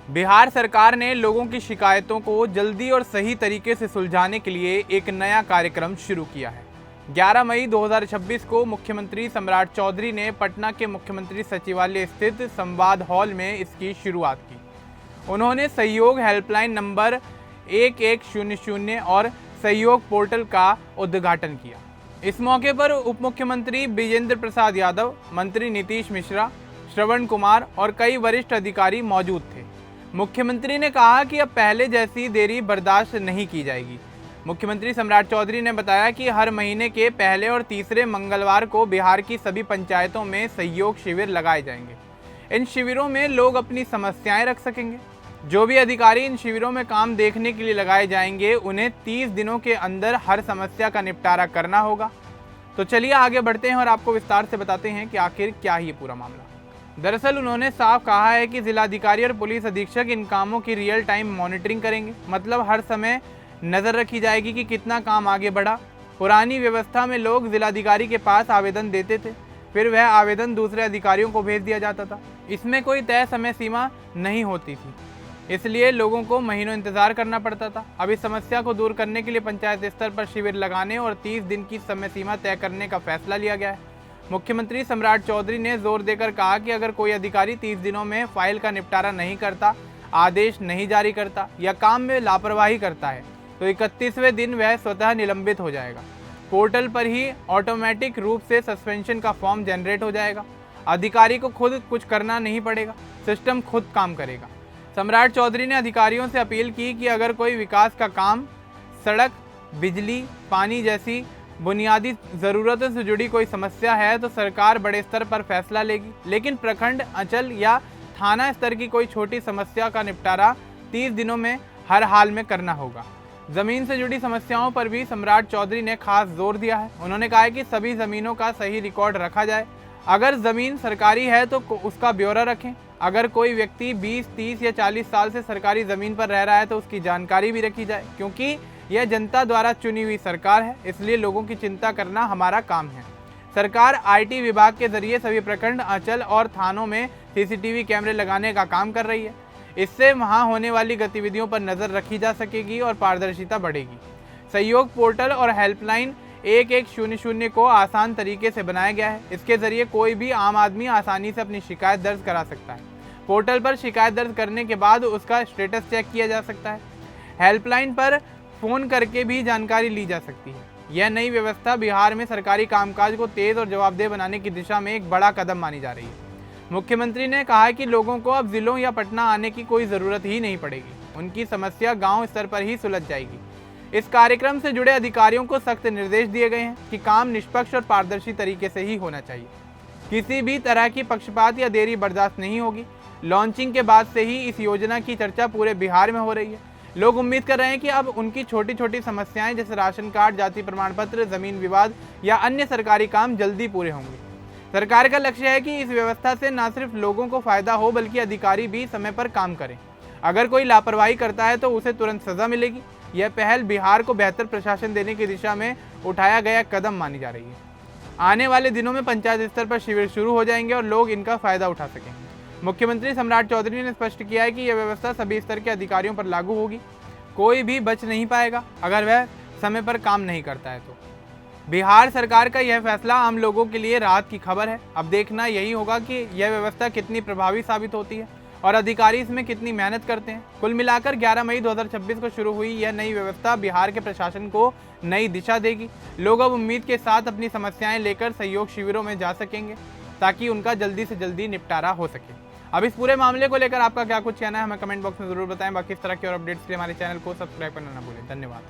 बिहार सरकार ने लोगों की शिकायतों को जल्दी और सही तरीके से सुलझाने के लिए एक नया कार्यक्रम शुरू किया है। 11 मई 2026 को मुख्यमंत्री सम्राट चौधरी ने पटना के मुख्यमंत्री सचिवालय स्थित संवाद हॉल में इसकी शुरुआत की। उन्होंने सहयोग हेल्पलाइन नंबर 1100 और सहयोग पोर्टल का उद्घाटन किया। इस मौके पर उप मुख्यमंत्री विजेंद्र प्रसाद यादव, मंत्री नीतीश मिश्रा, श्रवण कुमार और कई वरिष्ठ अधिकारी मौजूद थे। मुख्यमंत्री ने कहा कि अब पहले जैसी देरी बर्दाश्त नहीं की जाएगी। मुख्यमंत्री सम्राट चौधरी ने बताया कि हर महीने के पहले और तीसरे मंगलवार को बिहार की सभी पंचायतों में सहयोग शिविर लगाए जाएंगे। इन शिविरों में लोग अपनी समस्याएं रख सकेंगे। जो भी अधिकारी इन शिविरों में काम देखने के लिए लगाए जाएंगे, उन्हें 30 दिनों के अंदर हर समस्या का निपटारा करना होगा। तो चलिए आगे बढ़ते हैं और आपको विस्तार से बताते हैं कि आखिर क्या है ये पूरा मामला। दरअसल उन्होंने साफ कहा है कि जिलाधिकारी और पुलिस अधीक्षक इन कामों की रियल टाइम मॉनिटरिंग करेंगे। मतलब हर समय नज़र रखी जाएगी कि कितना काम आगे बढ़ा। पुरानी व्यवस्था में लोग जिलाधिकारी के पास आवेदन देते थे, फिर वह आवेदन दूसरे अधिकारियों को भेज दिया जाता था। इसमें कोई तय समय सीमा नहीं होती थी, इसलिए लोगों को महीनों इंतजार करना पड़ता था। अब इस समस्या को दूर करने के लिए पंचायत स्तर पर शिविर लगाने और 30 दिन की समय सीमा तय करने का फैसला लिया गया है। मुख्यमंत्री सम्राट चौधरी ने जोर देकर कहा कि अगर कोई अधिकारी 30 दिनों में फाइल का निपटारा नहीं करता, आदेश नहीं जारी करता या काम में लापरवाही करता है, तो 31वें दिन वह स्वतः निलंबित हो जाएगा। पोर्टल पर ही ऑटोमेटिक रूप से सस्पेंशन का फॉर्म जनरेट हो जाएगा। अधिकारी को खुद कुछ करना नहीं पड़ेगा, सिस्टम खुद काम करेगा। सम्राट चौधरी ने अधिकारियों से अपील की कि अगर कोई विकास का काम, सड़क, बिजली, पानी जैसी बुनियादी ज़रूरतों से जुड़ी कोई समस्या है तो सरकार बड़े स्तर पर फैसला लेगी, लेकिन प्रखंड, अंचल या थाना स्तर की कोई छोटी समस्या का निपटारा 30 दिनों में हर हाल में करना होगा। ज़मीन से जुड़ी समस्याओं पर भी सम्राट चौधरी ने खास जोर दिया है। उन्होंने कहा है कि सभी ज़मीनों का सही रिकॉर्ड रखा जाए। अगर ज़मीन सरकारी है तो उसका ब्यौरा रखें। अगर कोई व्यक्ति 20, 30 या 40 साल से सरकारी ज़मीन पर रह रहा है तो उसकी जानकारी भी रखी जाए, क्योंकि यह जनता द्वारा चुनी हुई सरकार है, इसलिए लोगों की चिंता करना हमारा काम है। सरकार आईटी विभाग के जरिए सभी प्रखंड, अंचल और थानों में सीसीटीवी कैमरे लगाने का काम कर रही है। इससे वहां होने वाली गतिविधियों पर नज़र रखी जा सकेगी और पारदर्शिता बढ़ेगी। सहयोग पोर्टल और हेल्पलाइन 1100 को आसान तरीके से बनाया गया है। इसके जरिए कोई भी आम आदमी आसानी से अपनी शिकायत दर्ज करा सकता है। पोर्टल पर शिकायत दर्ज करने के बाद उसका स्टेटस चेक किया जा सकता है। हेल्पलाइन पर फ़ोन करके भी जानकारी ली जा सकती है। यह नई व्यवस्था बिहार में सरकारी कामकाज को तेज़ और जवाबदेह बनाने की दिशा में एक बड़ा कदम मानी जा रही है। मुख्यमंत्री ने कहा कि लोगों को अब जिलों या पटना आने की कोई ज़रूरत ही नहीं पड़ेगी। उनकी समस्या गांव स्तर पर ही सुलझ जाएगी। इस कार्यक्रम से जुड़े अधिकारियों को सख्त निर्देश दिए गए हैं कि काम निष्पक्ष और पारदर्शी तरीके से ही होना चाहिए। किसी भी तरह की पक्षपात या देरी बर्दाश्त नहीं होगी। लॉन्चिंग के बाद से ही इस योजना की चर्चा पूरे बिहार में हो रही है। लोग उम्मीद कर रहे हैं कि अब उनकी छोटी छोटी समस्याएं जैसे राशन कार्ड, जाति प्रमाण पत्र, जमीन विवाद या अन्य सरकारी काम जल्दी पूरे होंगे। सरकार का लक्ष्य है कि इस व्यवस्था से न सिर्फ लोगों को फायदा हो, बल्कि अधिकारी भी समय पर काम करें। अगर कोई लापरवाही करता है तो उसे तुरंत सजा मिलेगी। यह पहल बिहार को बेहतर प्रशासन देने की दिशा में उठाया गया कदम मानी जा रही है। आने वाले दिनों में पंचायत स्तर पर शिविर शुरू हो जाएंगे और लोग इनका फायदा उठा सकेंगे। मुख्यमंत्री सम्राट चौधरी ने स्पष्ट किया है कि यह व्यवस्था सभी स्तर के अधिकारियों पर लागू होगी। कोई भी बच नहीं पाएगा अगर वह समय पर काम नहीं करता है तो। बिहार सरकार का यह फैसला आम लोगों के लिए राहत की खबर है। अब देखना यही होगा कि यह व्यवस्था कितनी प्रभावी साबित होती है और अधिकारी इसमें कितनी मेहनत करते हैं। कुल मिलाकर 11 मई 2026 को शुरू हुई यह नई व्यवस्था बिहार के प्रशासन को नई दिशा देगी। लोग अब उम्मीद के साथ अपनी समस्याएं लेकर सहयोग शिविरों में जा सकेंगे ताकि उनका जल्दी से जल्दी निपटारा हो सके। अब इस पूरे मामले को लेकर आपका क्या कुछ कहना है, हमें कमेंट बॉक्स में जरूर बताएं। बाकी इस तरह की और अपडेट्स के लिए हमारे चैनल को सब्सक्राइब करना ना भूलें। धन्यवाद।